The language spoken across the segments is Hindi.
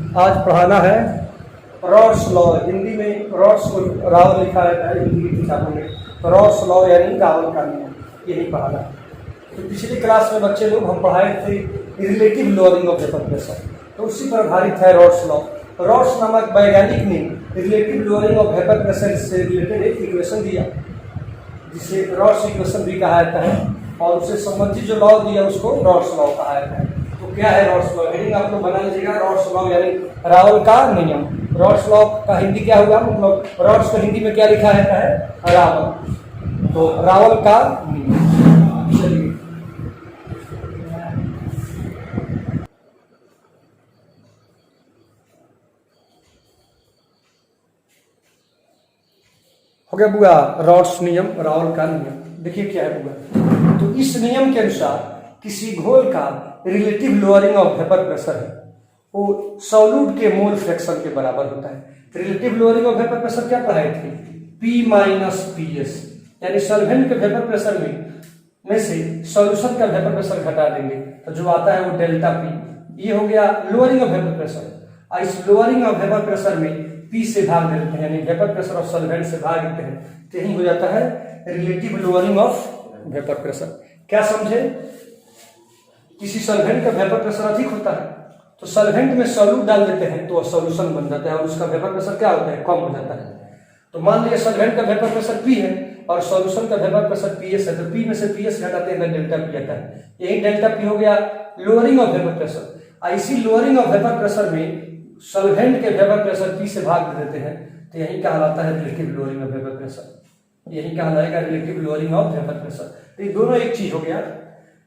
आज पढ़ाना है रॉड्स लॉ। हिंदी में रॉड्स को रावल लिखा रहता है हिंदी की किताबों में, तो रॉड्स लॉ यानी रावल का नियम, यही पढ़ाना है। तो पिछली क्लास में बच्चे लोग हम पढ़ाए थे relative lowering of vapour pressure, तो उसी पर आधारित है रॉड्स लॉ। रॉड्स नामक वैज्ञानिक ने relative lowering of vapour pressure से रिलेटेड एक इक्वेशन दिया जिसे रॉड्स इक्वेशन भी कहा जाता है, और उससे संबंधित जो लॉ दिया उसको रॉड्स लॉ कहा जाता है। तो क्या है रॉड्स लॉ? हेडिंग आप लोग बना लीजिएगा, रॉड्स लॉ यानी रावल का नियम। रॉड्स लॉ का हिंदी क्या हुआ? मतलब रॉड्स को हिंदी में क्या लिखा रहता है? रावल। तो रावल का नियम। चलिए हो गया बुआ, रॉड्स नियम, रावल का नियम। देखिए क्या है बुआ, तो इस नियम के अनुसार किसी घोल का relative lowering of vapour pressure है वो सॉल्यूट के मोल फ्रैक्शन के बराबर होता है। Relative lowering of vapour pressure क्या पढ़ाए थे? P माइनस PS, यानी सॉल्वेंट के वेपर प्रेशर में से सॉल्यूशन का वेपर प्रेशर घटा देंगे तो जो आता है वो डेल्टा P। ये हो गया लोअरिंग ऑफ वेपर प्रेशर। और इस लोअरिंग ऑफ वेपर प्रेशर में P से भाग देते हैं, यानी वेपर प्रेशर ऑफ सॉल्वेंट से भाग देते हैं, तो यही हो जाता है relative lowering of vapour pressure. क्या समझे? किसी सॉल्वेंट का वेपर प्रेशर अधिक होता है तो सॉल्वेंट में सॉल्यूट डाल देते हैं तो सॉल्यूशन बन जाता है और उसका वेपर प्रेशर क्या होता है? कम हो जाता है। तो मान लीजिए सॉल्वेंट का वेपर प्रेशर P है और सॉल्यूशन का वेपर प्रेशर PS है, तो P में से PS घटाते हैं डेल्टा P आता है। यही डेल्टा P हो गया लोअरिंग ऑफ वेपर प्रेशर। इसी लोअरिंग ऑफ वेपर प्रेशर में सॉल्वेंट के वेपर प्रेशर P से भाग दे देते हैं, तो यही कहलाता है relative lowering of vapour pressure. यही कहलाएगा relative lowering of vapour pressure. तो ये दोनों एक चीज हो गया।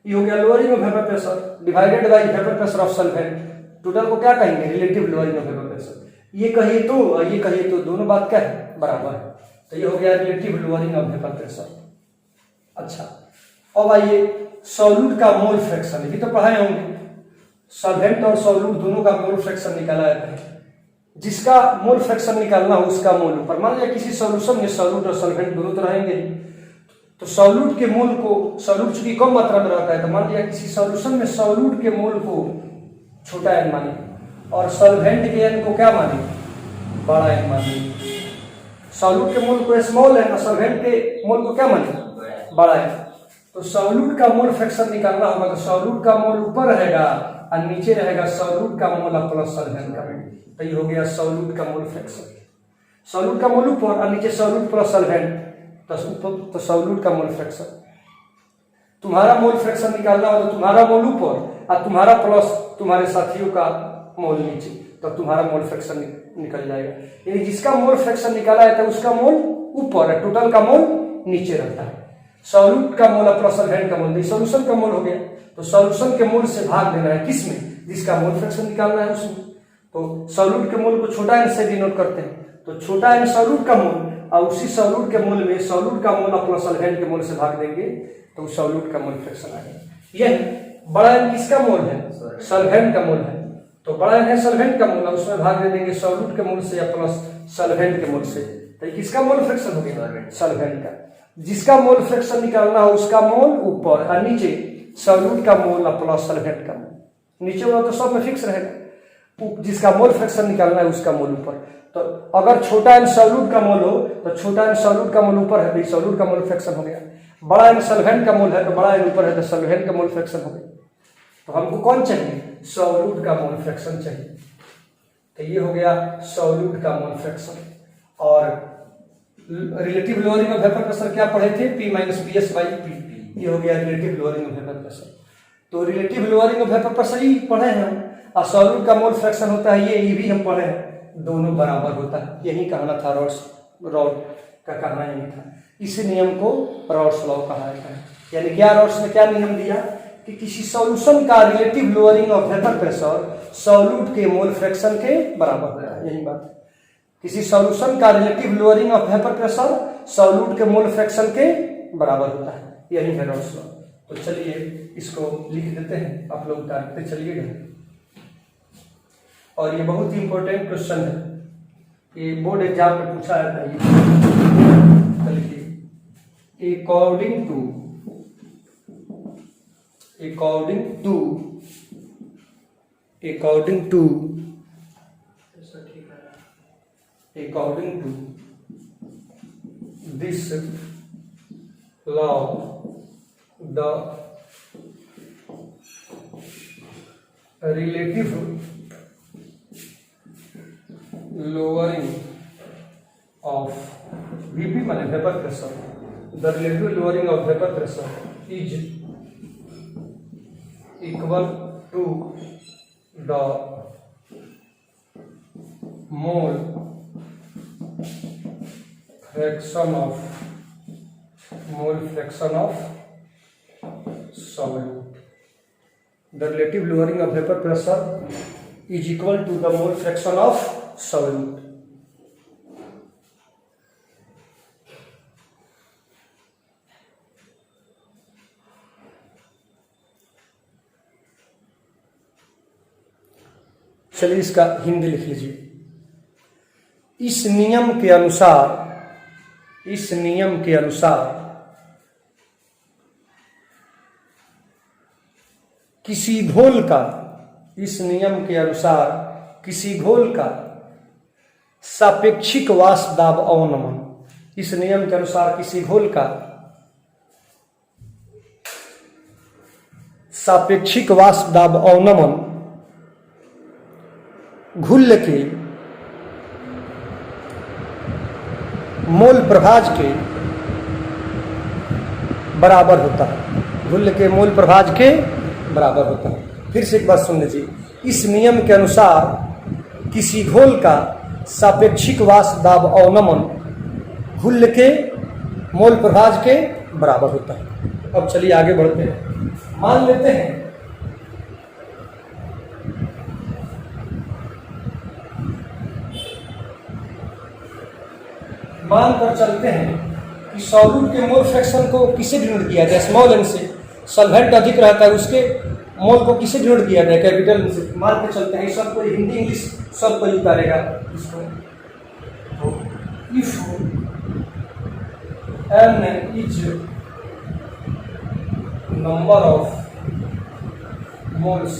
ये हो गया lowering of vapour pressure divided by vapour pressure of solvent. Total को क्या कहेंगे? Relative lowering of vapour pressure. ये कहिए तो दोनों बात क्या है? बराबर है। तो ये हो गया relative lowering of vapour pressure. अच्छा, अब आइए सॉल्यूट का मोल फ्रैक्शन, ये तो पढ़ाए होंगे। सॉल्वेंट और सॉल्यूट दोनों का मोल फ्रैक्शन निकाला जाता है। जिसका मोल फ्रैक्शन निकालना हो उसका मोल ऊपर। मान लिया किसी सॉल्यूशन में सॉल्यूट और सॉल्वेंट दोनों तो रहेंगे, तो सॉल्यूट के मोल को, सॉल्यूट चूंकि कम मात्रा में रहता है, तो मान लिया किसी सॉल्यूशन में सॉल्यूट के मोल को छोटा n माने और सॉल्वेंट के n को क्या माने? बड़ा n माने। सॉल्यूट के मोल को स्मॉल n और सॉल्वेंट के मोल को क्या माने? बड़ा n। तो सॉल्यूट का मोल फ्रैक्शन निकालना होगा तो सॉल्यूट का मोल ऊपर रहेगा और नीचे रहेगा सॉल्यूट का मोल प्लस सॉल्वेंट का। तो ये हो गया सॉल्यूट का मोल फ्रैक्शन। सॉल्यूट का मोल ऊपर और नीचे सॉल्यूट प्लस सॉल्वेंट, तो सॉल्यूट का मोल फ्रैक्शन। तुम्हारा मोल फ्रैक्शन निकालना हो तो तुम्हारा मोल ऊपर और तुम्हारा प्लस तुम्हारे साथियों का मोल नीचे, तो तुम्हारा मोल फ्रैक्शन निकल जाएगा। यानी जिसका मोल फ्रैक्शन निकाला है तो उसका मोल ऊपर है, टोटल का मोल नीचे रहता है। सॉल्यूट का मोल प्लस सॉल्वेंट का मोल, सॉल्यूशन का मोल हो गया, तो सॉल्यूशन के मोल से भाग देना है किसमें? जिसका मोल फ्रैक्शन निकालना है उसमें। तो सॉल्यूट के मोल को छोटा n से डिनोट करते हैं, तो छोटा n सॉल्यूट का मोल और उसी सॉल्यूट के मोल में सॉल्यूट का मोल प्लस सॉल्वेंट के मोल से भाग देंगे तो सॉल्यूट का मोल फ्रैक्शन आ गया। यह बड़ा n किसका मोल है? सॉल्वेंट का मोल है। तो बड़ा n है सॉल्वेंट का मोल, उसमें भाग दे देंगे सॉल्यूट के मोल से या प्लस सॉल्वेंट के मोल से, तो ये किसका मोल फ्रैक्शन हो गया? सॉल्वेंट का। जिसका मोल फ्रैक्शन निकालना हो उसका मोल ऊपर और नीचे सॉल्यूट का मोल और प्लस सॉल्वेंट का मोल। नीचे वाला तो सब में फिक्स रहेगा, जिसका मोल फ्रैक्शन निकालना है उसका मोल ऊपर। तो अगर छोटा n सॉल्यूट का मोल हो तो छोटा n सॉल्यूट का मोल ऊपर है तो सॉल्यूट का मोल फ्रैक्शन हो गया। बड़ा n सॉल्वेंट का मोल है तो बड़ा n ऊपर है तो सॉल्वेंट का मोल फ्रैक्शन हो गया। तो हमको कौन चाहिए? सॉल्यूट का मोल फ्रैक्शन चाहिए। तो ये हो गया सॉल्यूट का मोल फ्रैक्शन। और relative lowering of vapour pressure क्या पढ़े थे? P minus PS by P। ये हो गया relative lowering of vapour pressure. तो relative lowering of vapour pressure ही पढ़े हैं हम, और सॉल्यूट का मोल फ्रैक्शन होता है ये भी हम पढ़े हैं, दोनों बराबर होता है। यही कहना था रॉड का कहना यही था। इसी नियम को रॉड्स लॉ कहा जाता है। यानी क्या रॉड्स ने क्या नियम दिया कि किसी सॉल्यूशन का relative lowering of vapour pressure solute के मोल फ्रैक्शन के बराबर होता है। यही बात है, किसी सॉल्यूशन का relative lowering of vapour pressure solute के मोल फ्रैक्शन के बराबर होता है। यही है रॉड्स लॉ। तो चलिए इसको लिख देते हैं, आप लोग उतारते चलिएगा। और ये बहुत ही इंपॉर्टेंट क्वेश्चन है, ये बोर्ड एग्जाम में पूछा जाता है। लिखिए according to according to this law the relative lowering of VP माने vapor pressure, the relative lowering of vapor pressure is equal to the mole fraction of solute. The relative lowering of vapor pressure is equal to the mole fraction of solute. चलिए इसका हिंदी लिख लीजिए। इस नियम के अनुसार किसी घोल का सापेक्षिक वाष्प दाब अवनमन, इस नियम के अनुसार किसी घोल का सापेक्षिक वाष्प दाब अवनमन घुल्ल के मोल प्रभाज के बराबर होता है। घुल्ल के मोल प्रभाज के बराबर होता है। फिर से एक बात सुन लीजिए। इस नियम के अनुसार किसी घोल का सापेक्षिक वाष्प दाब अवनमन घुल्ल के मोल प्रभाज के बराबर होता है। अब चलिए आगे बढ़ते हैं। मान लेते हैं मानकर चलते हैं कि सॉल्यूट के मोल फ्रैक्शन को किसे डिनोट किया जाए? स्मॉल एन से। सॉल्वेंट अधिक रहता है उसके मोल को किसे डिनोट किया जाए? कैपिटल एन से। मान के चलते हैं, सब कोई हिंदी इंग्लिश सब कोई उतारेगा इसको। तो if n is number of moles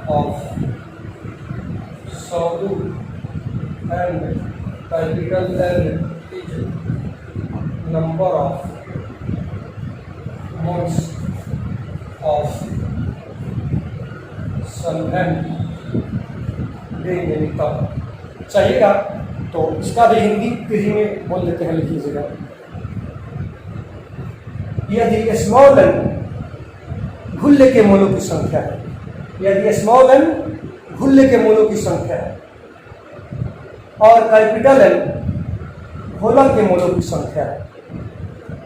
of solute and capital N is number of moles of solvent देंगे तब चाहिएगा। तो इसका भी हिंदी में बोल देते हैं, लिख लीजिएगा। यदि स्मॉल एन घुल्ले के मोलों की संख्या है, यदि स्मॉल एन घुल्ले के मोलों की संख्या है और कैपिटल एन घोलक के मोलों की संख्या है,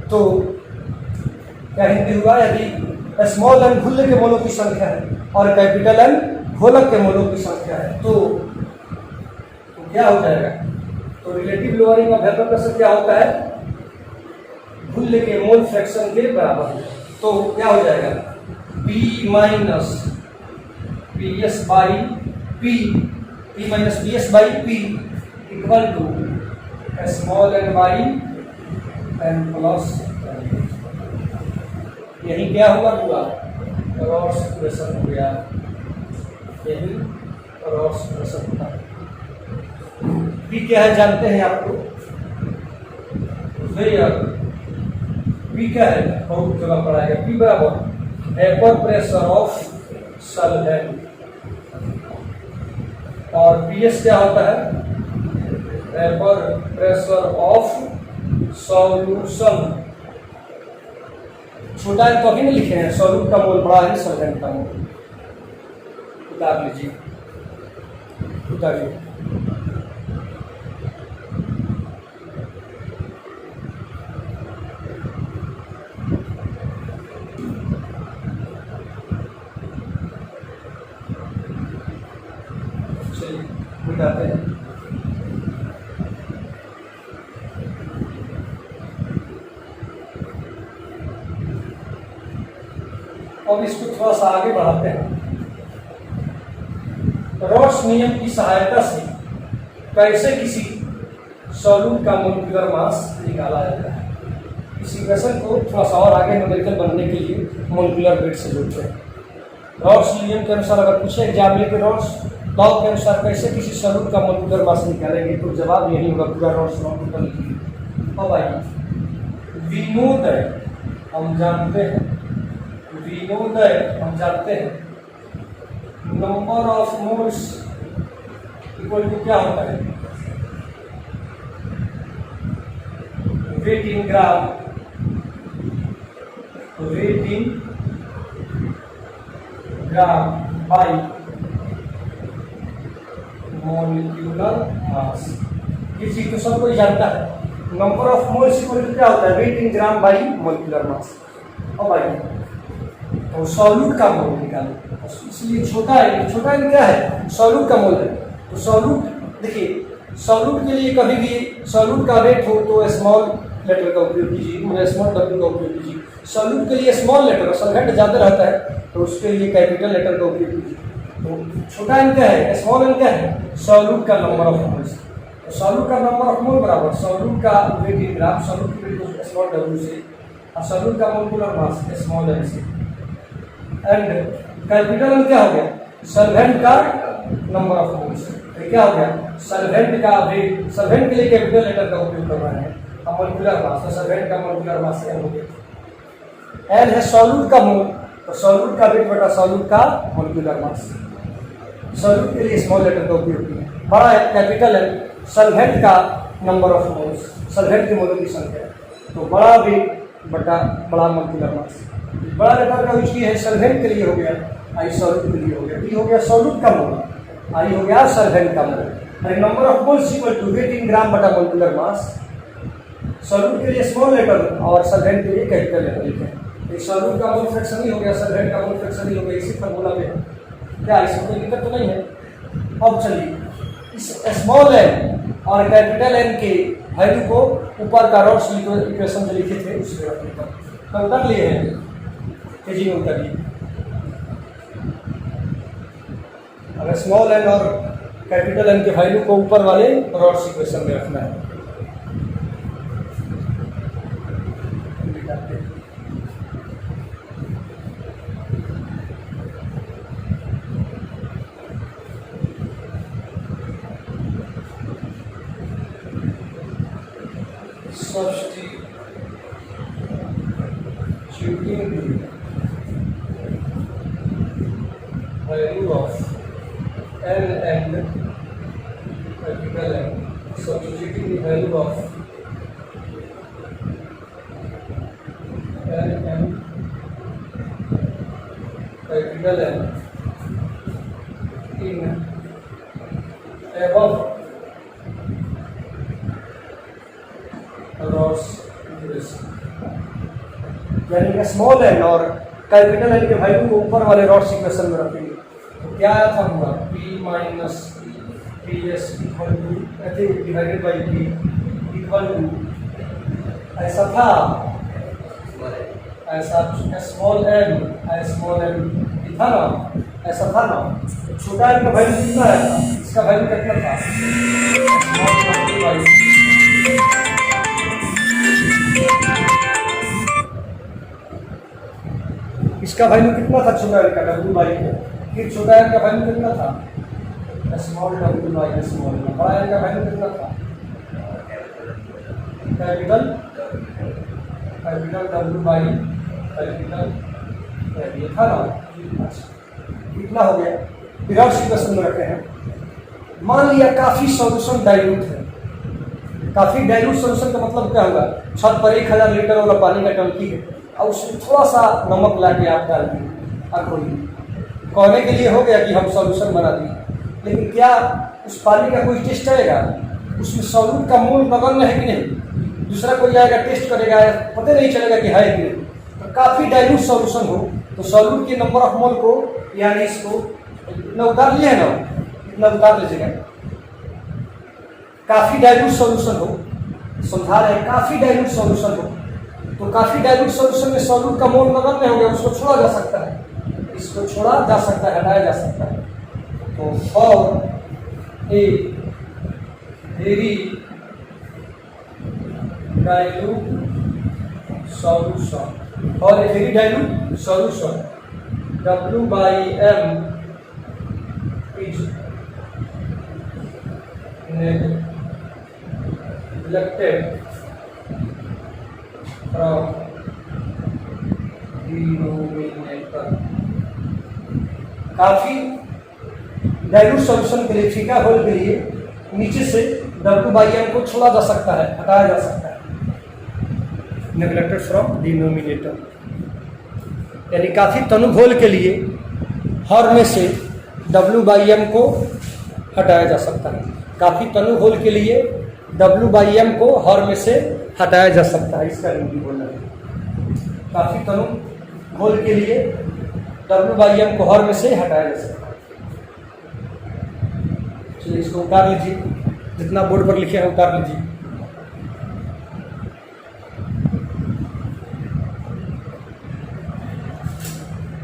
तो क्या हिंदी हुआ? यदि स्मॉल एन घुल्ले के मोलों की संख्या है और कैपिटल एन घोलक के मोलों की संख्या है, तो क्या हो जाएगा? तो relative lowering of vapour pressure क्या होता है? घुल्ले के मोल फ्रैक्शन के बराबर। तो क्या हो जाएगा? P minus PS by P, P minus PS by P equal to small n by n plus. यही क्या हुआ? रॉड्स प्रेशर हो गया। यही रॉड्स प्रेशर होता है। P क्या है जानते हैं आपको? P क्या है? बहुत जगह पढ़ाएगा। P बराबर वेपर प्रेशर ऑफ सॉल्वेंट, और PS क्या होता है? Vapour pressure of solution. छोटा है तो अभी नहीं लिखे हैं, सॉल्यूट का मोल बड़ा है, सॉल्वेंट का मोल। उतार लीजिए, उतारिए। जाते हैं। अब इसको थोड़ा सा आगे बढ़ाते हैं। रॉड्स नियम की सहायता से कैसे किसी सॉल्यूट का मोलिकुलर मास निकाला जाता है? इस इक्वेशन को थोड़ा सा और आगे न्यूमेरिकल बनने के लिए मोलिकुलर वेट से जोड़ते हैं। रॉड्स नियम के अनुसार अगर पूछे एग्जाम में कि रॉड्स लॉ के अनुसार कैसे किसी सॉल्यूट का मोलिकुलर मास निकालेंगे, तो जवाब यही होगा। पूरा नोट्स नोट कर लीजिए। अब आइए, विनोदय हम जानते हैं, विनोदय हम जानते हैं number of moles equal to क्या होता है, weight in gram, weight in gram by molecular mass. ये चीज तो सब कोई जानता है। Number of moles equal to क्या होता है, weight in gram by molecular mass. अब आइए, तो सॉल्यूट का मोल निकालें। इसलिए छोटा है, छोटा एन क्या है, सॉल्यूट का मोल है। तो सॉल्यूट देखिए, सॉल्यूट के लिए कभी भी सॉल्यूट का वेट हो तो स्मॉल लेटर का उपयोग कीजिए, मतलब स्मॉल डब्ल्यू का उपयोग कीजिए। सॉल्यूट के लिए स्मॉल लेटर, सॉल्वेंट ज़्यादा रहता है तो उसके लिए कैपिटल लेटर का उपयोग कीजिए। तो छोटा एन क्या है, स्मॉल एन क्या है, सॉल्यूट का नंबर ऑफ मोल्स। तो सॉल्यूट का नंबर ऑफ मोल बराबर सॉल्यूट का वेट इन ग्राम, सॉल्यूट की वेट को स्मॉल डब्ल्यू से, और सॉल्यूट का मोलिकुलर मास स्मॉल एन से, एंड कैपिटल एन क्या हो गया, सॉल्वेंट का नंबर ऑफ मोल्स। तो क्या हो गया, सॉल्वेंट का वेट, सॉल्वेंट के लिए कैपिटल लेटर का उपयोग कर रहे हैं, और मोलिकुलर मास, तो सॉल्वेंट का मोलिकुलर मास एन हो गया। एन है सॉल्यूट का मोल, तो सॉल्यूट का वेट बटा सॉल्यूट का मोलिकुलर मास। सॉल्यूट के लिए स्मॉल लेटर का उपयोग किया। बड़ा है कैपिटल एन, सॉल्वेंट का नंबर ऑफ मोल्स, सॉल्वेंट के मोलों की संख्या, तो बड़ा वेट बटा बड़ा मोलिकुलर मास। बड़ा लेटर का यूज किया है, सॉल्वेंट के लिए हो गया, आई सॉल्यूट के लिए हो गया, टी हो गया सॉल्यूट का मोल, आई हो गया सॉल्वेंट का mole. Number of moles equal to weight in gram बटा मोलिकुलर मास। सॉल्यूट के लिए स्मॉल लेटर और सॉल्वेंट के लिए कैपिटल लेटर लिखें। एक सॉल्यूट का मोल फ्रैक्शन ही हो गया, सॉल्वेंट का मोल फ्रैक्शन ही हो गया, इसी फॉर्मूला में क्या, इसमें कोई दिक्कत तो नहीं है। अब चलिए, इस स्मॉल एन और कैपिटल एन के वैल्यू को ऊपर का रॉड्स इक्वेशन जो लिखे थे उसमें रखने पर तो उतर लिए हैं, तेजी में उतरिए। अगर स्मॉल एन और कैपिटल एन के वैल्यू को ऊपर वाले रॉड्स इक्वेशन में रखना है। Substituting the value of n and capital N, substituting the value of n and capital N in above rods यानी कि स्मॉल एन और कैपिटल एन के वैल्यू को ऊपर वाले रॉड्स इक्वेशन में रखेंगे। तो क्या आया था हमारा, P minus P S equal to divided by P equal to, ऐसा था, ऐसा स्मॉल एन था ना, ऐसा था ना। छोटा एन का वैल्यू कितना है, इसका वैल्यू कितना था, इसका वैल्यू कितना था, छोटा एन का डब्ल्यू बाई है। फिर छोटा एन का वैल्यू कितना था, स्मॉल डब्ल्यू बाई स्मॉल। बड़ा एन का वैल्यू कितना था, कैपिटल डब्ल्यू बाई कैपिटल था ना। कितना हो गया, विराट इक्वेशन में रखे हैं। मान लिया काफी सॉल्यूशन डाइल्यूट है, काफी डाइल्यूट सॉल्यूशन का मतलब क्या होगा, छत पर 1000 लीटर वाला पानी का टंकी है और उसमें थोड़ा सा नमक ला के आप डाल दिए और खोलिए। कहने के लिए हो गया कि हम सॉल्यूशन बना दिए, लेकिन क्या उस पानी का कोई टेस्ट आएगा, उसमें सॉल्यूट का मोल बगल में है कि नहीं, दूसरा कोई आएगा टेस्ट करेगा, पता नहीं चलेगा कि है कि नहीं। तो काफ़ी डाइल्यूट सॉल्यूशन हो तो सॉल्यूट के नंबर ऑफ मोल को, यानी इसको इतना उतार लिया है ना, इतना उतार लीजिएगा। काफ़ी डाइल्यूट सॉल्यूशन हो, समझा रहे हैं, काफ़ी डाइल्यूट सॉल्यूशन हो, तो काफी डाइल्यूट सॉल्यूशन में सॉल्यूट का मोल बगल में हो गया, उसको छोड़ा जा सकता है, इसको छोड़ा जा सकता है, हटाया जा सकता है। तो for a very dilute solution, for a very dilute solution W by M is neglected from denominator। काफी डाइल्यूट सॉल्यूशन के लिए, फीका होल के लिए नीचे से W/M को छोड़ा जा सकता है, हटाया जा सकता है, नेग्लेक्टेड फ्रॉम डिनोमिनेटर। यानी काफी तनु घोल के लिए हर में से W/M को हटाया जा सकता है। काफी तनु घोल के लिए W/M को हर में से हटाया जा सकता है, इसका हिंदी बोलना है। काफी तनु घोल के लिए W/M को हर में से हटाया जा सकता है। चलिए इसको उतार लीजिए, जितना बोर्ड पर लिखे हैं उतार लीजिए।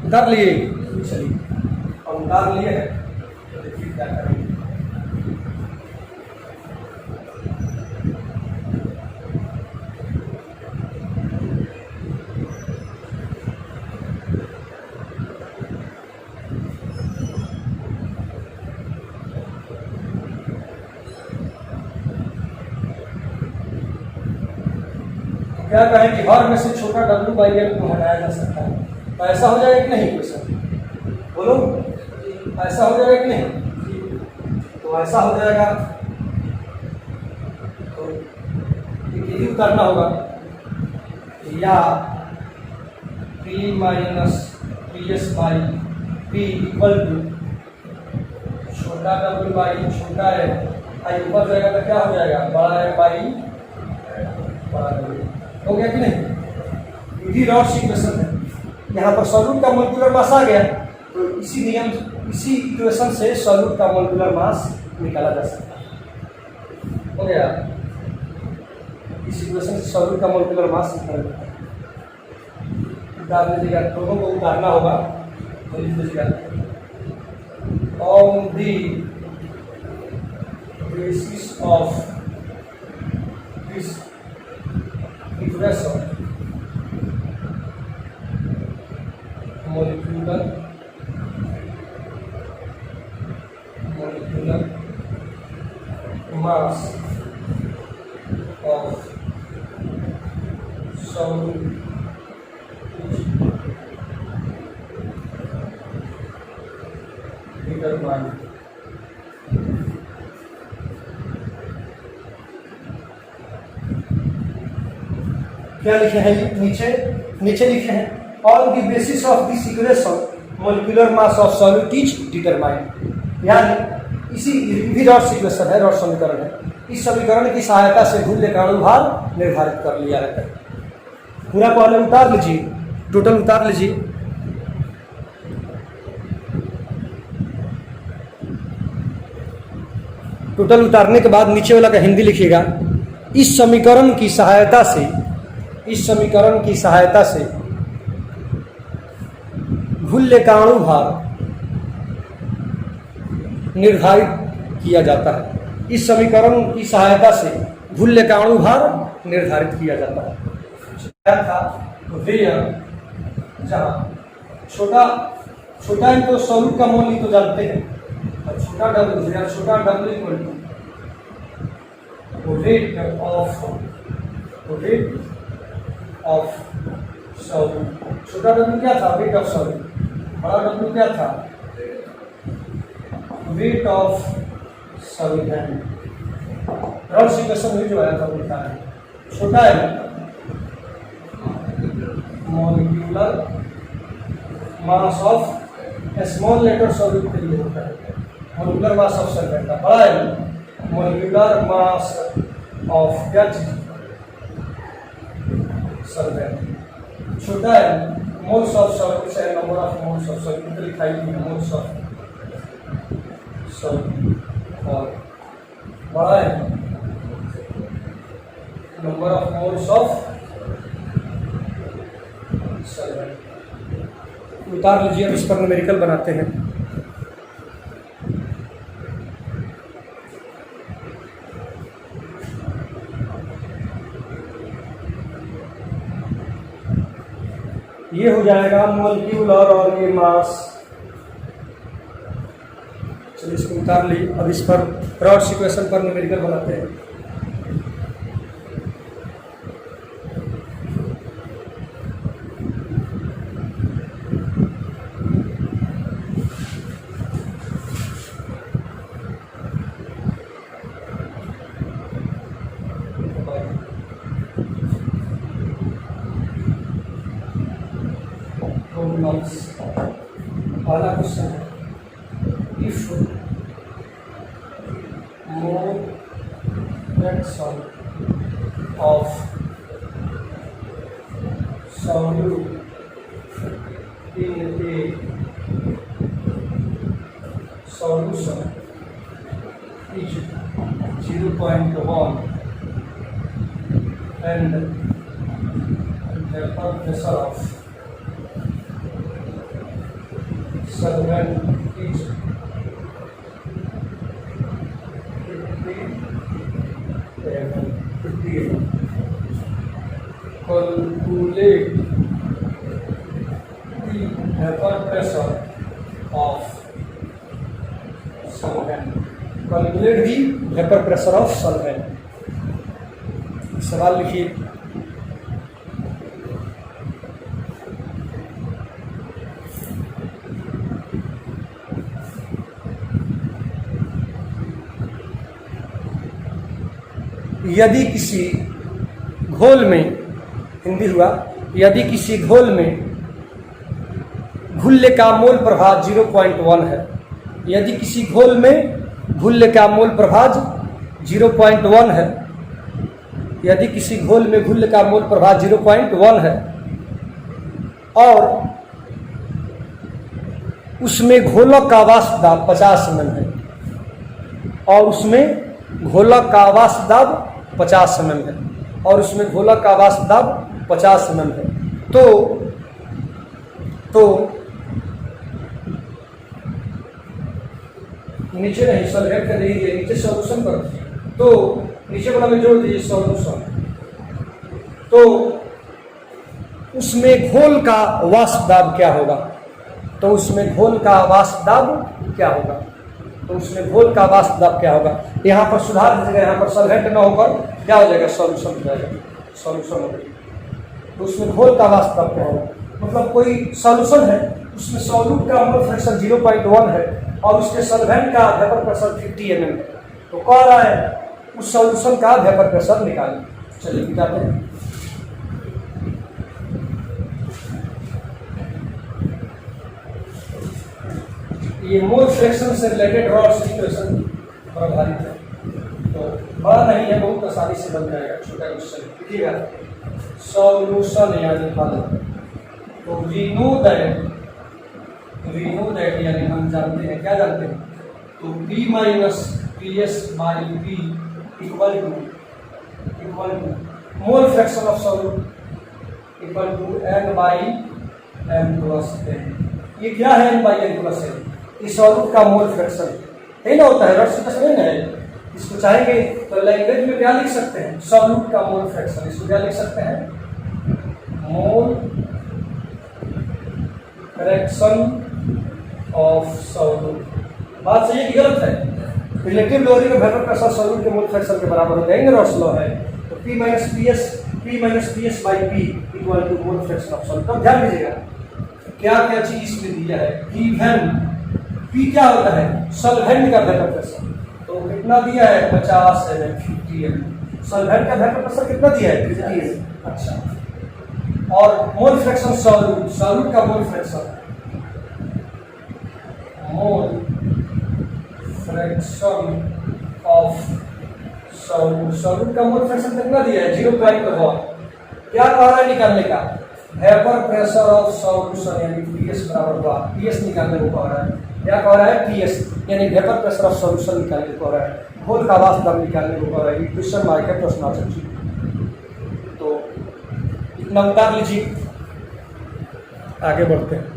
उतार लिए, चलिए और उतार लिए हैं तो देखिए क्या करेंगे। क्या कहें कि हर में से छोटा W/M को हटाया जा सकता है, तो ऐसा हो जाएगा कि नहीं क्वेश्चन? बोलो, ऐसा हो जाएगा कि नहीं? तो ऐसा हो जाएगा तो यही उतारना होगा, या P minus PS/P equal to छोटा W/M छोटा है, आई ऊपर जाएगा तो क्या हो जाएगा? बड़ा M/बड़ा W। हो गया कि नहीं? यही रॉड्स इक्वेशन है। यहाँ पर सॉल्यूट का मोलिकुलर मास आ गया, तो इसी नियम, इसी इक्वेशन से सॉल्यूट का मोलिकुलर मास निकाला जा सकता है। हो गया, इस इक्वेशन से सॉल्यूट का मोलिकुलर मास निकाला जाता है। उतार लीजिएगा, दोनों को उतारना होगा, तो लिख लीजिएगा on the basis of this equation molecular mass of solute determined क्या लिखे हैं? नीचे लिखे हैं on the basis of this equation molecular mass of solute is determined. यानी इसी भी रॉड्स इक्वेशन है, रॉड समीकरण है, इस समीकरण की सहायता से घूर्णन का अणुभार निर्धारित कर लिया जाता है। पूरा पहले उतार लीजिए, टोटल उतार लीजिए। टोटल उतारने के बाद नीचे वाला का हिंदी लिखिएगा। इस समीकरण की सहायता से घुल्ले का अणुभार निर्धारित किया जाता है। इस समीकरण की सहायता से घुल्ले का अणुभार निर्धारित किया जाता है। क्या था? जहाँ छोटा एम तो सॉल्यूट का मोल तो जानते हैं, और छोटा W equal to rate of solute. छोटा W क्या था? Rate of solute. बड़ा W क्या था? Weight of solute. Raoult's equation में जो आया था वो लिखा है। छोटा है molecular mass of small letter solute के लिए होता है मॉलिक्यूलर मास ऑफ सॉल्वेंट का। बड़ा है मॉलिक्यूलर मास ऑफ क्या चीज? सॉल्वेंट। छोटा है मोल्स ऑफ सॉल्यूट से number of moles of solute लिखाई थी, मोल्स ऑफ सॉल्यूट। और बड़ा है number of moles of solvent. उतार लीजिए, अब इस पर न्यूमेरिकल बनाते हैं। ये हो जाएगा मोलिक्यूलर और ये मास। चलिए इसको उतार ली। अब इस पर रॉड्स इक्वेशन पर न्यूमेरिकल बनाते हैं। पहला क्वेश्चन है, if mole fraction of solute in a solution is 0.1 and the pressure of solvent is 58. Calculate the vapor pressure of solvent. Calculate the vapor pressure of solvent. सवाल लिखिए। यदि किसी घोल में, हिंदी हुआ, यदि किसी घोल में घुल्ले का मोल प्रभाव 0.1 है, यदि किसी घोल में घुल्ले का मोल प्रभाव 0.1 है, यदि किसी घोल में घुल्ले का मोल प्रभाव 0.1 है और उसमें घोलक का वाष्प दाब 50 mm है, और उसमें घोलक का वाष्प दाब 50 mm है, और उसमें घोलक का वाष्प दाब 50 mm है, तो नीचे नहीं सॉल्वेंट कर दीजिए, नीचे सॉल्यूशन कर दीजिए, तो नीचे वाला में जोड़ दीजिए सॉल्यूशन, तो उसमें घोल का वाष्प दाब क्या होगा, तो उसमें घोल का वाष्प दाब क्या होगा, तो उसमें घोल का वाष्प दाब क्या होगा। यहाँ पर सुधार दीजिएगा, यहाँ पर सॉल्वेंट न होकर क्या हो जाएगा, सॉल्यूशन हो जाएगा, सॉल्यूशन हो जाएगा। तो उसमें घोल का वाष्प दाब क्या होगा, मतलब कोई सॉल्यूशन है, उसमें सॉल्यूट का मोल फ्रैक्शन 0.1 है और उसके सॉल्वेंट का वेपर प्रेशर 50 mm है, तो कह रहा है उस सॉल्यूशन का वेपर प्रेशर निकालें। चलिए निकालते हैं। ये मोल फ्रैक्शन से रिलेटेड रॉड्स इक्वेशन पर आधारित है, तो बड़ा नहीं है, बहुत आसानी से बन जाएगा, छोटा क्वेश्चन। देखिएगा सॉल्यूशन यानी हल, तो वी नो दैट यानी हम जानते हैं, क्या जानते हैं, तो P minus P S by P equal to mole fraction of solute equal to n by m plus n। ये क्या है n by n plus n? इस सॉल्यूट का मोल फ्रैक्शन है ना, होता है रॉड फ्रैक्शन है। इसको चाहेंगे तो लैंग्वेज में क्या लिख सकते हैं, सॉल्यूट का मोल फ्रैक्शन, इसको क्या लिख सकते हैं, मोल फ्रैक्शन ऑफ सॉल्यूट। बात सही है कि गलत है? रिलेटिव लोअरिंग में वेपर प्रेशर सॉल्यूट के मोल फ्रैक्शन के बराबर हो जाएंगे, रॉड्स लॉ है, तो P minus P S by P equal to mole fraction of solute. अब ध्यान दीजिएगा क्या क्या चीज इसमें दिया है, गिवन P क्या होता है, सॉल्वेंट का वेपर प्रेशर, तो कितना दिया है 50 mm 50 mm, सॉल्वेंट का वेपर प्रेशर कितना दिया है 50 mm। अच्छा, और मोल फ्रैक्शन सॉल्यूट का मोल फ्रैक्शन ऑफ सॉल्यूट का मोल फ्रैक्शन कितना दिया है 0.1। क्या कह रहा है निकालने का, वेपर प्रेशर ऑफ सॉल्यूशन यानी पीएस बराबर हुआ, पीएस निकालने को कह रहा है, क्या कह रहा है पीएस यानी वेपर प्रेशर ऑफ सॉल्यूशन निकालने को कह रहा है, घोल का वाष्प दाब निकालने को कह रहा है। क्वेश्चन मार्क है, प्रश्न जी, तो इतना उतार लीजिए, आगे बढ़ते हैं।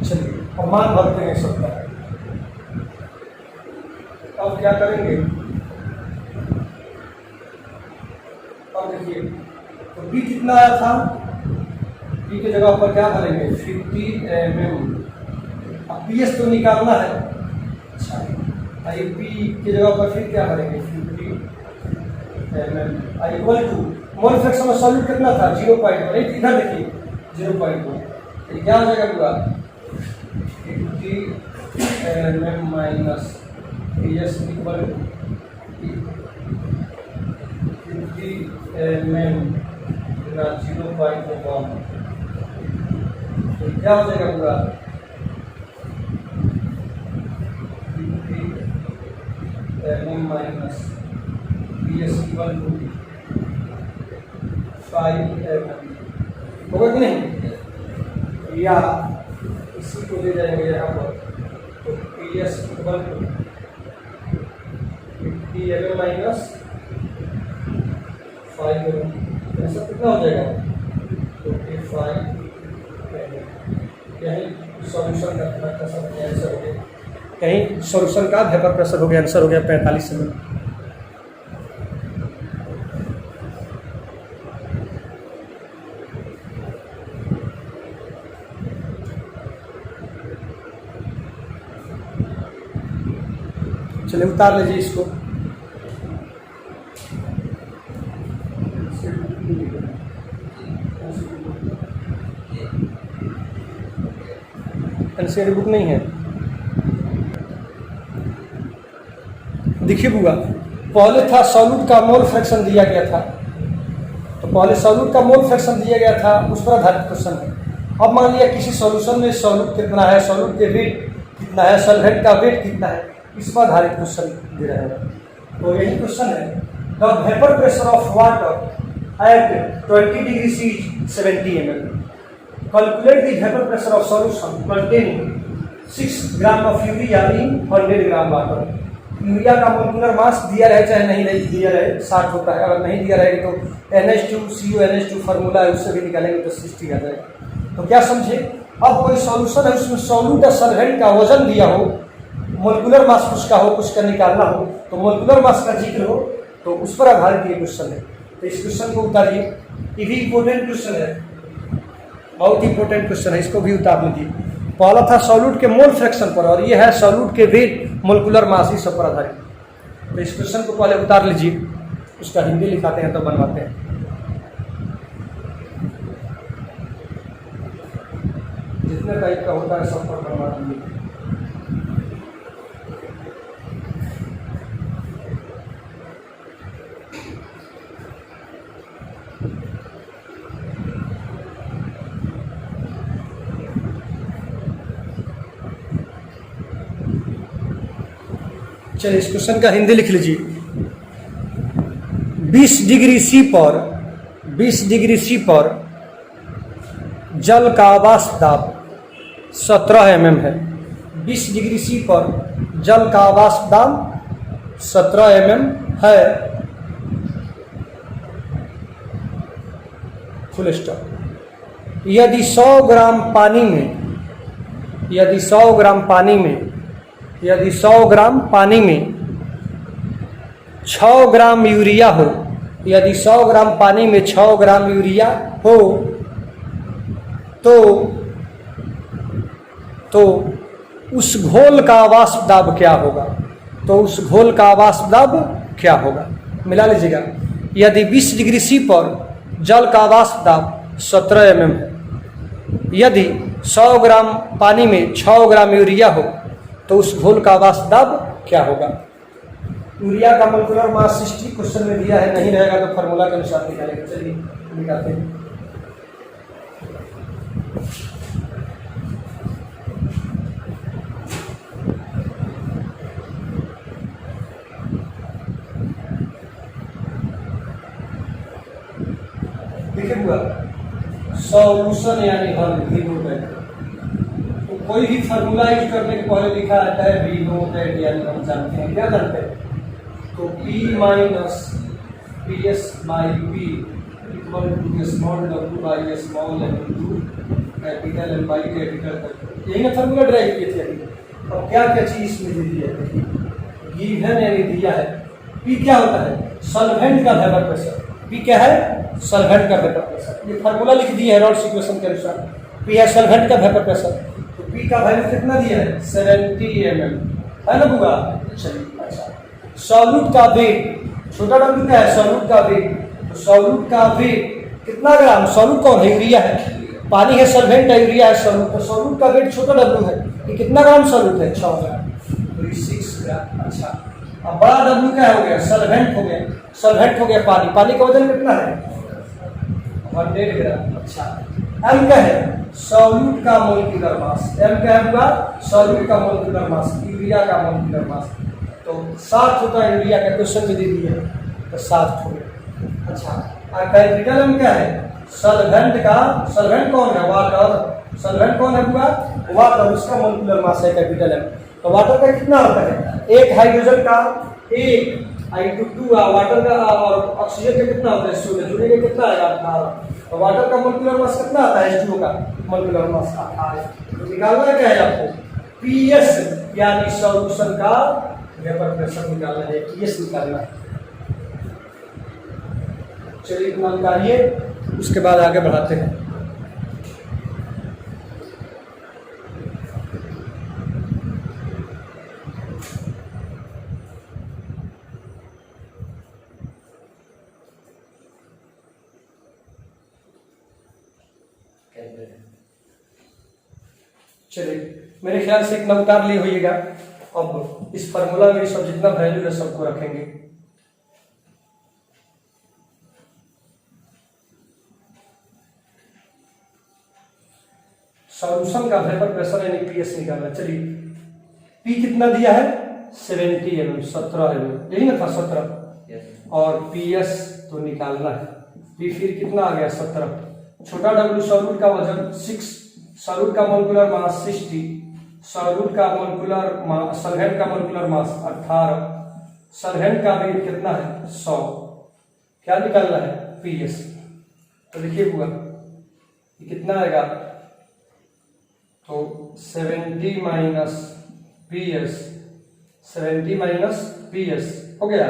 चलिए अब मान भरते हैं सबका। अब क्या करेंगे, अब देखिए तो बी कितना आया था, बी के जगह पर क्या भरेंगे 50 mm। अब पी एस तो निकालना है, अच्छा आई पी की जगह पर फिर क्या करेंगे 50 mm I equal to mole fraction में सॉल्यूट कितना था 0.1, इधर देखिए 0.1, क्या हो जाएगा पूरा 50 mm minus P S equal to 50 mm गुना 0.1, तो क्या हो जाएगा पूरा 50 mm minus P S equal to 5 mm होगा कि नहीं, या इसी को ले जाएंगे यहाँ पर, तो P S equal to 50 mm minus 5 mm, ऐसा कितना हो जाएगा 25 mm। यही सॉल्यूशन का आंसर हो गया, कहीं सॉल्यूशन का वेपर प्रेशर हो गया, आंसर हो गया 45 mm। चलिए उतार लीजिए इसको, एनसीईआरटी बुक नहीं है। देखिए बुआ, पहले था सॉल्यूट का मोल फ्रैक्शन दिया गया था, तो पहले सॉल्यूट का मोल फ्रैक्शन दिया गया था, उस पर आधारित क्वेश्चन है। अब मान लिया किसी सॉल्यूशन में सॉल्यूट कितना है, सॉल्यूट के वेट कितना है, सॉल्वेंट का वेट कितना है, इस पर आधारित क्वेश्चन दे रहे हैं। तो यही क्वेश्चन है, the vapour pressure of water at 20 degree C 70 mm। Calculate the vapor pressure of solution containing 6 gram of urea in 100 gram water. Urea का मोलिकुलर मास दिया रहे चाहे नहीं दिया रहे 60 होता है, अगर नहीं दिया रहेगा तो NH2CuNH2 फार्मूला है उससे भी निकालेंगे तो 60 आ जाएगा। तो क्या समझे, अब कोई सॉल्यूशन है उसमें सॉल्यूट सॉल्वेंट का वजन दिया हो, मोलिकुलर मास कुछ का हो, कुछ का निकालना हो, तो मोलिकुलर मास का जिक्र हो, तो उस पर आधारित ये क्वेश्चन है। तो इस क्वेश्चन को उतारिए, ये भी इंपॉर्टेंट क्वेश्चन है, बहुत इंपॉर्टेंट क्वेश्चन है, इसको भी उतार लीजिए। पहला था सॉल्यूट के मोल फ्रैक्शन पर और ये है सॉल्यूट के वेट मोलिकुलर मास, ही सब पर आधारित। तो इस क्वेश्चन को पहले उतार लीजिए, उसका हिंदी लिखाते हैं तो बनवाते हैं। जितने टाइप का होता है सब पर बनवा दीजिए। चलिए इस क्वेश्चन का हिंदी लिख लीजिए। 20 डिग्री सी पर 20 डिग्री सी पर जल का वाष्प दाब 17 mm है। 20 डिग्री सी पर जल का वाष्प दाब 17 mm है। Full stop. यदि 100 ग्राम पानी में यदि 100 ग्राम पानी में 6 ग्राम यूरिया हो, यदि 100 ग्राम पानी में 6 ग्राम यूरिया हो तो उस घोल का वाष्प दाब क्या होगा? तो उस घोल का वाष्प दाब क्या होगा? मिला लीजिएगा। यदि 20 डिग्री सी पर जल का वाष्प दाब 17 mm है, यदि 100 ग्राम पानी में 6 ग्राम यूरिया हो तो उस घोल का वाष्प दाब क्या होगा? यूरिया का मोलिकुलर मास 60 क्वेश्चन में दिया है, नहीं रहेगा तो फार्मूला के अनुसार निकालेंगे। चलिए निकालते हैं। देखिए हुआ सॉल्यूशन यानी हल भी नोट, तो कोई भी फार्मूला यूज करने के पहले लिखा रहता है वी नोट एट, यानी हम जानते हैं, क्या जानते हैं? तो P minus P S by P equal to small w by small m to capital M by capital तक। यही ना फार्मूला ड्राइव किए थे अभी। अब क्या क्या चीज इसमें दे दिया है, गिवन यानी दिया है। पी क्या होता है, सॉल्वेंट का वेपर प्रेशर। पी क्या है, सॉल्वेंट का वेपर प्रेशर। ये फार्मूला लिख दिया है रॉड्स इक्वेशन के अनुसार। पी है सॉल्वेंट का वेपर प्रेशर, तो पी का वैल्यू कितना दिया है 70 mm है ना बुआ। चलिए अच्छा, सॉल्यूट का वेट, छोटा डब्ल्यू क्या है, सॉल्यूट का वेट। तो सॉल्यूट का वेट कितना ग्राम, सॉल्यूट कौन है, यूरिया है, पानी है सॉल्वेंट है, यूरिया है सॉल्यूट। तो सॉल्यूट का वेट छोटा डब्ल्यू है, ये कितना ग्राम सॉल्यूट है 6 ग्राम, तो 6 ग्राम। अच्छा, अब बड़ा डब्ल्यू क्या हो गया, सॉल्वेंट हो गया, सॉल्वेंट हो गया पानी। पानी का वजन कितना है 100 ग्राम। अच्छा, एम क्या है, सॉल्यूट का मोलिकुलर मास। एम क्या है पूरा, सॉल्यूट का मोलिकुलर मास, यूरिया का मोलिकुलर मास। तो 7 होता है यूरिया का, क्वेश्चन में दे दिया तो 7 हो गया। अच्छा, और कैपिटल एम क्या है, सॉल्वेंट का, सॉल्वेंट कौन है, वाटर। सॉल्वेंट कौन है पूरा, वाटर, उसका मोलिकुलर मास है कैपिटल एम। तो वाटर का कितना होता है, एक हाइड्रोजन का 1 I2 वाटर का, और ऑक्सीजन का कितना होता है 0, जुड़े का कितना आएगा 18। तो वाटर का मोलिकुलर मास कितना आता है, H2O का मोलिकुलर मास 18। तो निकालना क्या है आपको, पीएस यानी सॉल्यूशन का वेपर प्रेशर निकालना है, पीएस निकालना है। चलिए इतना निकालिए, उसके बाद आगे बढ़ाते हैं। चलिए मेरे ख्याल से इतना उतार लिए होइएगा। अब इस फार्मूला में सब जितना वैल्यू है सबको रखेंगे। सॉल्यूशन का वेपर प्रेशर यानी पीएस निकालना। चलिए पी कितना दिया है 70 mm, 17 mm, यही ना था 17। और पीएस तो निकालना है, पी फिर कितना आ गया 17। छोटा डब्ल्यू सॉल्यूट का वजन 6, सॉल्यूट का मोलिकुलर मास 60, सॉल्यूट का मोलिकुलर मास, सॉल्वेंट का मोलिकुलर मास 18, सॉल्वेंट का वेट कितना है 100। क्या निकालना है पीएस। तो देखिए हुआ ये कितना आएगा, तो 70 माइनस पीएस, 70 माइनस पीएस हो गया।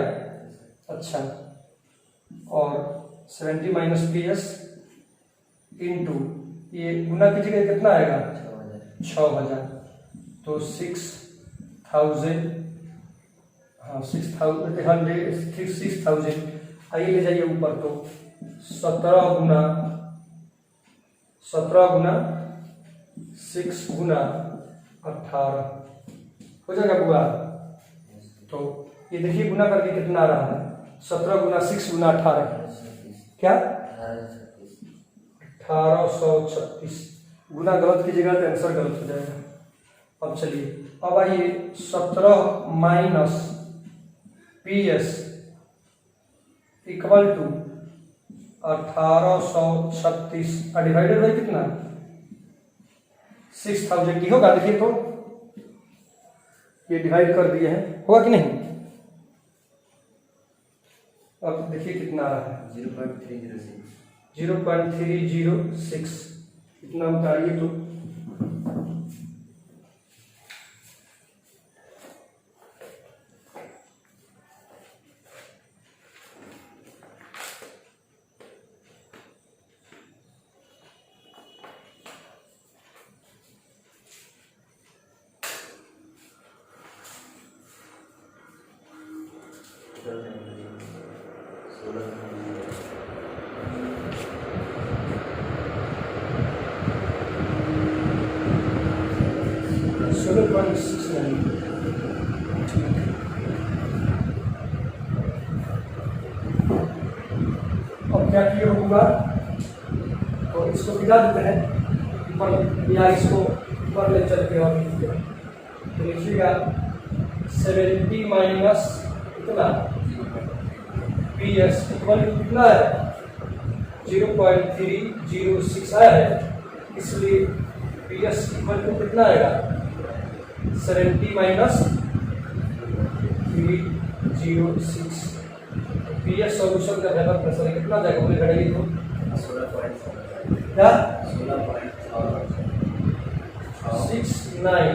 अच्छा, और 70 माइनस पीएस इंटू ये गुना कीजिएगा कितना आएगा 6000। तो 6000, हाँ 6000 आइए ले जाइए ऊपर। तो 17 गुना 6 गुना 18 हो जाएगा बुआ। तो ये देखिए गुना करके कितना आ रहा है 17 गुना 6 गुना 18 क्या 1836। गुना गलत कीजिएगा तो आंसर गलत हो जाएगा। अब चलिए अब आइए 17 minus PS equal to 1836 divided by कितना 6000 की होगा। देखिए तो ये डिवाइड कर दिए हैं, होगा कि नहीं। अब देखिए कितना आ रहा है 0.306। इतना उतारिए तो अब क्या किए होगा, तो इसको गिरा देते हैं ऊपर, या इसको ऊपर ले चल के और तो लिखिएगा 70 माइनस कितना पीएस इक्वल टू कितना है 0.306 आया है, इसलिए पीएस इक्वल टू कितना आएगा 70 माइनस 306। पीएस सॉल्यूशन का वेपर प्रेशर कितना जाएगा बोले घटाइए तो 16.7 क्या 692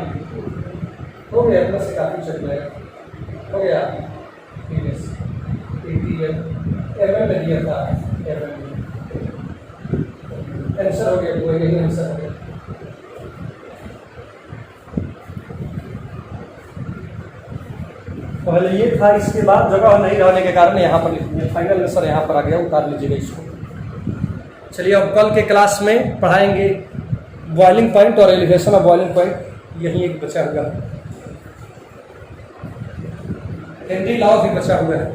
हो गया, इतना से काफी चल जाएगा। हो गया एमएम में दिया था, आंसर हो गया, कोई नहीं आंसर हो गया। पहले ये था, इसके बाद जगह नहीं रहने के कारण यहाँ पर लिख दिया। फाइनल आंसर यहाँ पर आ गया, उतार लीजिएगा इसको। चलिए अब कल के क्लास में पढ़ाएंगे बॉइलिंग पॉइंट और एलिवेशन ऑफ बॉइलिंग पॉइंट, यही एक बचा हुआ है। हेनरी लॉ भी बचा हुआ है।